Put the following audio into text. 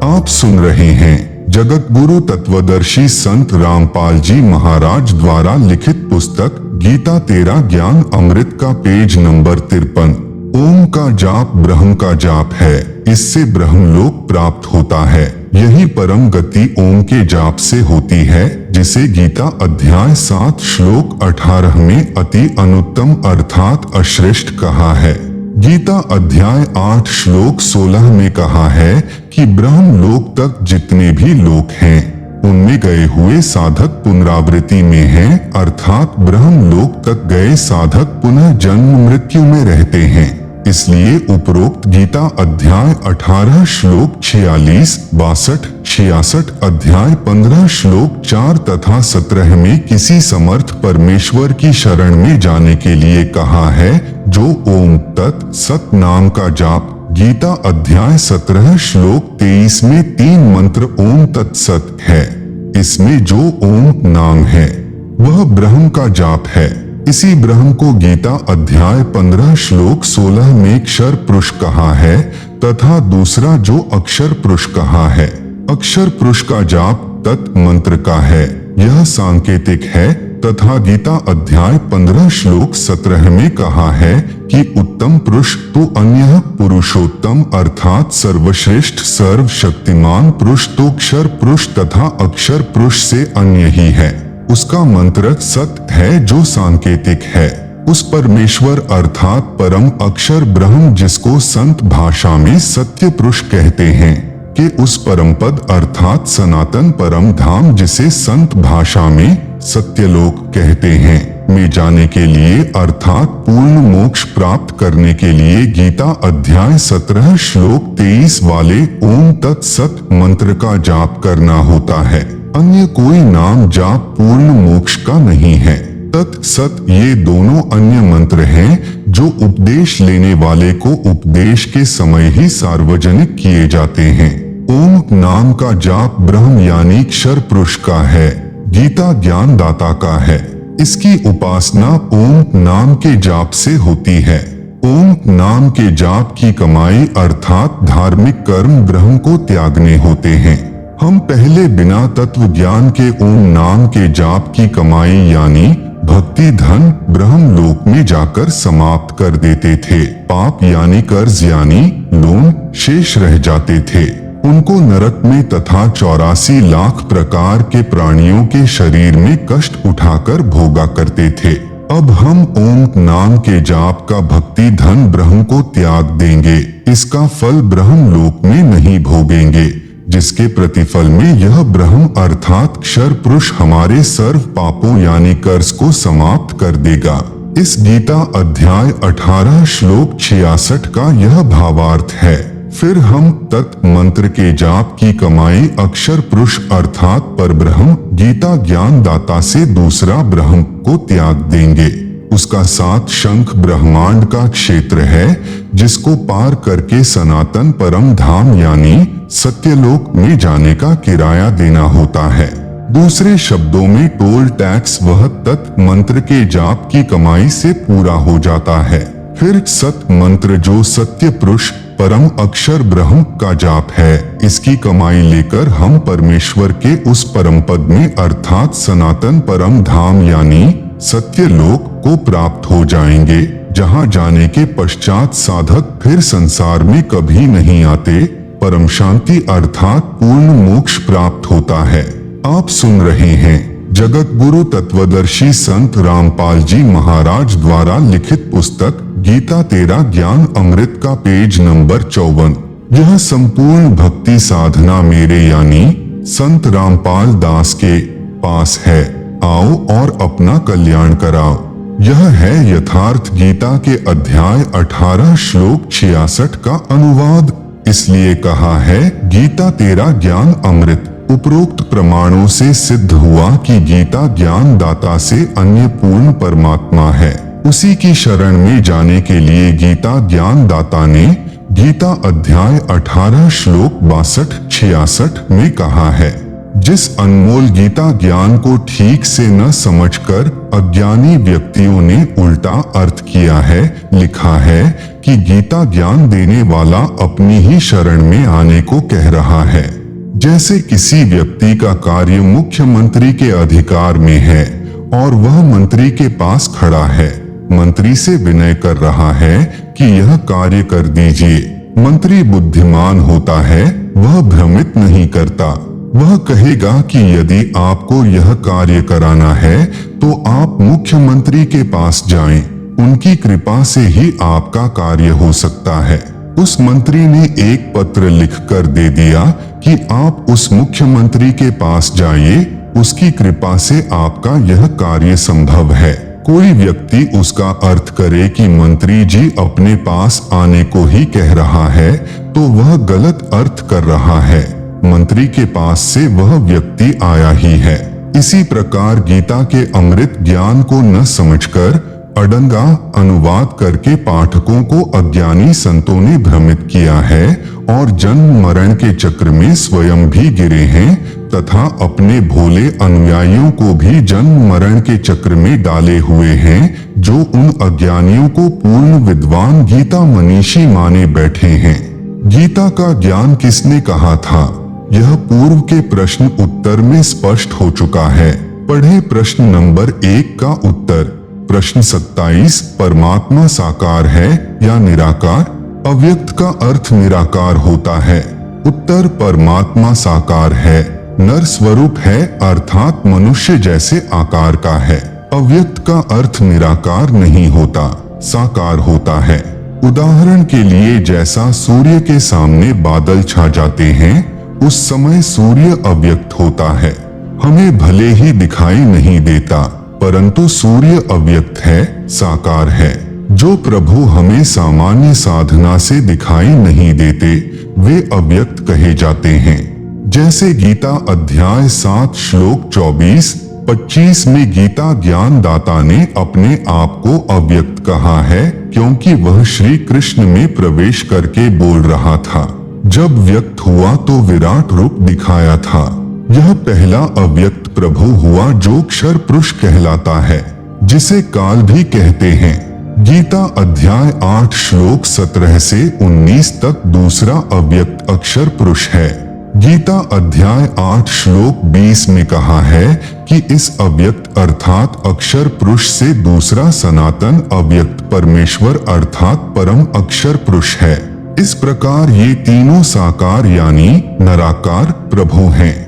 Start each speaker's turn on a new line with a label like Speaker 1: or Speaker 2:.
Speaker 1: आप सुन रहे हैं जगत गुरु तत्वदर्शी संत रामपाल जी महाराज द्वारा लिखित पुस्तक गीता तेरा ज्ञान अमृत का पेज नंबर 53। ओम का जाप ब्रह्म का जाप है, इससे ब्रह्मलोक प्राप्त होता है। यही परम गति ओम के जाप से होती है, जिसे गीता अध्याय 7 श्लोक 18 में अति अनुत्तम अर्थात अश्रेष्ठ कहा है। गीता अध्याय 8 श्लोक 16 में कहा है कि ब्रह्मलोक तक जितने भी लोक हैं, उनमें गए हुए साधक पुनरावृत्ति में हैं, अर्थात ब्रह्मलोक तक गए साधक पुनः जन्म मृत्यु में रहते हैं। इसलिए उपरोक्त गीता अध्याय 18 श्लोक 46, 62, 66, अध्याय 15 श्लोक 4 तथा 17 में किसी समर्थ परमेश्वर की शरण में जाने के लिए कहा है, जो ओम तत् सत नाम का जाप। गीता अध्याय 17 श्लोक 23 में 3 मंत्र ओम तत्सत है। इसमें जो ओम नाम है वह ब्रह्म का जाप है। इसी ब्रह्म को गीता अध्याय 15 श्लोक 16 में अक्षर पुरुष कहा है तथा दूसरा जो अक्षर पुरुष कहा है। अक्षर पुरुष का जाप तत् मंत्र का है, यह सांकेतिक है, तथा गीता अध्याय 15 श्लोक 17 में कहा है कि उत्तम पुरुष तो अन्य पुरुषोत्तम अर्थात सर्वश्रेष्ठ सर्वशक्तिमान पुरुष तो अक्षर पुरुष तथा अक्षर पुरुष से अन्य ही है। उसका मंत्र सत्य है जो सांकेतिक है। उस परमेश्वर अर्थात परम अक्षर ब्रह्म जिसको संत भाषा में सत्य पुरुष कहते हैं, कि उस परम पद अर्थात सनातन परम धाम जिसे संत भाषा में सत्यलोक कहते हैं, में जाने के लिए अर्थात पूर्ण मोक्ष प्राप्त करने के लिए गीता अध्याय 17 श्लोक 23 वाले ओम तत्सत मंत्र का जाप करना होता है। अन्य कोई नाम जाप पूर्ण मोक्ष का नहीं है। तत् सत ये दोनों अन्य मंत्र हैं जो उपदेश लेने वाले को उपदेश के समय ही सार्वजनिक किए जाते हैं। ओम नाम का जाप ब्रह्म यानी अक्षर पुरुष का है, गीता ज्ञान दाता का है। इसकी उपासना ओम नाम के जाप से होती है। ओम नाम के जाप की कमाई अर्थात धार्मिक कर्म ब्रह्म को त्यागने होते हैं। हम पहले बिना तत्व ज्ञान के ओम नाम के जाप की कमाई यानी भक्ति धन ब्रह्मलोक में जाकर समाप्त कर देते थे। पाप यानी कर्ज यानी लोन शेष रह जाते थे। उनको नरक में तथा 84 लाख प्रकार के प्राणियों के शरीर में कष्ट उठाकर भोगा करते थे। अब हम ओम नाम के जाप का भक्ति धन ब्रह्म को त्याग देंगे। इसका फल ब्रह्मलोक में नहीं भोगेंगे, जिसके प्रतिफल में यह ब्रह्म अर्थात अक्षर पुरुष हमारे सर्व पापों यानी कर्ज को समाप्त कर देगा। इस गीता अध्याय 18 श्लोक 66 का यह भावार्थ है। फिर हम तत् मंत्र के जाप की कमाई अक्षर पुरुष अर्थात परब्रह्म गीता ज्ञान दाता से दूसरा ब्रह्म को त्याग देंगे। उसका 7 शंख ब्रह्मांड का क्षेत्र है, जिसको पार करके सनातन परम धाम यानी सत्यलोक में जाने का किराया देना होता है। दूसरे शब्दों में टोल टैक्स वह तत् मंत्र के जाप की कमाई से पूरा हो जाता है। फिर सत मंत्र जो सत्य पुरुष परम अक्षर ब्रह्म का जाप है, इसकी कमाई लेकर हम परमेश्वर के उस परम पद में अर्थात सनातन परम धाम यानी सत्यलोक को प्राप्त हो जाएंगे, जहां जाने के पश्चात साधक फिर संसार में कभी नहीं आते। परम शांति अर्थात पूर्ण मोक्ष प्राप्त होता है। आप सुन रहे हैं जगत गुरु तत्वदर्शी संत रामपाल जी महाराज द्वारा लिखित पुस्तक गीता तेरा ज्ञान अमृत का पेज नंबर 54। यह संपूर्ण भक्ति साधना मेरे यानी संत रामपाल दास के पास है। आओ और अपना कल्याण कराओ। यह है यथार्थ गीता के अध्याय 18 श्लोक 66 का अनुवाद। इसलिए कहा है गीता तेरा ज्ञान अमृत। उपरोक्त प्रमाणों से सिद्ध हुआ कि गीता ज्ञान दाता से अन्य पूर्ण परमात्मा है। उसी की शरण में जाने के लिए गीता ज्ञान दाता ने गीता अध्याय 18 श्लोक 62-66 में कहा है, जिस अनमोल गीता ज्ञान को ठीक से न समझकर अज्ञानी व्यक्तियों ने उल्टा अर्थ किया है। लिखा है कि गीता ज्ञान देने वाला अपनी ही शरण में आने को कह रहा है। जैसे किसी व्यक्ति का कार्य मुख्यमंत्री के अधिकार में है और वह मंत्री के पास खड़ा है, मंत्री से विनय कर रहा है कि यह कार्य कर दीजिए। मंत्री बुद्धिमान होता है, वह भ्रमित नहीं करता। वह कहेगा कि यदि आपको यह कार्य कराना है तो आप मुख्यमंत्री के पास जाएं, उनकी कृपा से ही आपका कार्य हो सकता है। उस मंत्री ने एक पत्र लिखकर दे दिया कि आप उस मुख्यमंत्री के पास जाइए, उसकी कृपा से आपका यह कार्य संभव है। कोई व्यक्ति उसका अर्थ करे कि मंत्री जी अपने पास आने को ही कह रहा है तो वह गलत अर्थ कर रहा है। मंत्री के पास से वह व्यक्ति आया ही है। इसी प्रकार गीता के अमृत ज्ञान को न समझकर अडंगा अनुवाद करके पाठकों को अज्ञानी संतों ने भ्रमित किया है और जन्म मरण के चक्र में स्वयं भी गिरे हैं तथा अपने भोले अनुयायियों को भी जन्म मरण के चक्र में डाले हुए हैं, जो उन अज्ञानियों को पूर्ण विद्वान गीता मनीषी माने बैठे हैं। गीता का ज्ञान किसने कहा था, यह पूर्व के प्रश्न उत्तर में स्पष्ट हो चुका है। पढ़े प्रश्न नंबर 1 का उत्तर। प्रश्न 27, परमात्मा साकार है या निराकार? अव्यक्त का अर्थ निराकार होता है। उत्तर, परमात्मा साकार है, नर स्वरूप है अर्थात मनुष्य जैसे आकार का है। अव्यक्त का अर्थ निराकार नहीं होता, साकार होता है। उदाहरण के लिए जैसा सूर्य के सामने बादल छा जाते हैं, उस समय सूर्य अव्यक्त होता है, हमें भले ही दिखाई नहीं देता, परंतु सूर्य अव्यक्त है, साकार है। जो प्रभु हमें सामान्य साधना से दिखाई नहीं देते, वे अव्यक्त कहे जाते हैं। जैसे गीता अध्याय 7 श्लोक 24-25 में गीता ज्ञान दाता ने अपने आप को अव्यक्त कहा है, क्योंकि वह श्री कृष्ण में प्रवेश करके बोल रहा था। जब व्यक्त हुआ तो विराट रूप दिखाया था। यह पहला अव्यक्त प्रभु हुआ जो क्षर पुरुष कहलाता है, जिसे काल भी कहते हैं। गीता अध्याय 8 श्लोक 17 से 19 तक दूसरा अव्यक्त अक्षर पुरुष है। गीता अध्याय 8 श्लोक 20 में कहा है कि इस अव्यक्त अर्थात अक्षर पुरुष से दूसरा सनातन अव्यक्त परमेश्वर अर्थात परम अक्षर पुरुष है। इस प्रकार ये तीनों साकार यानी निराकार प्रभु हैं।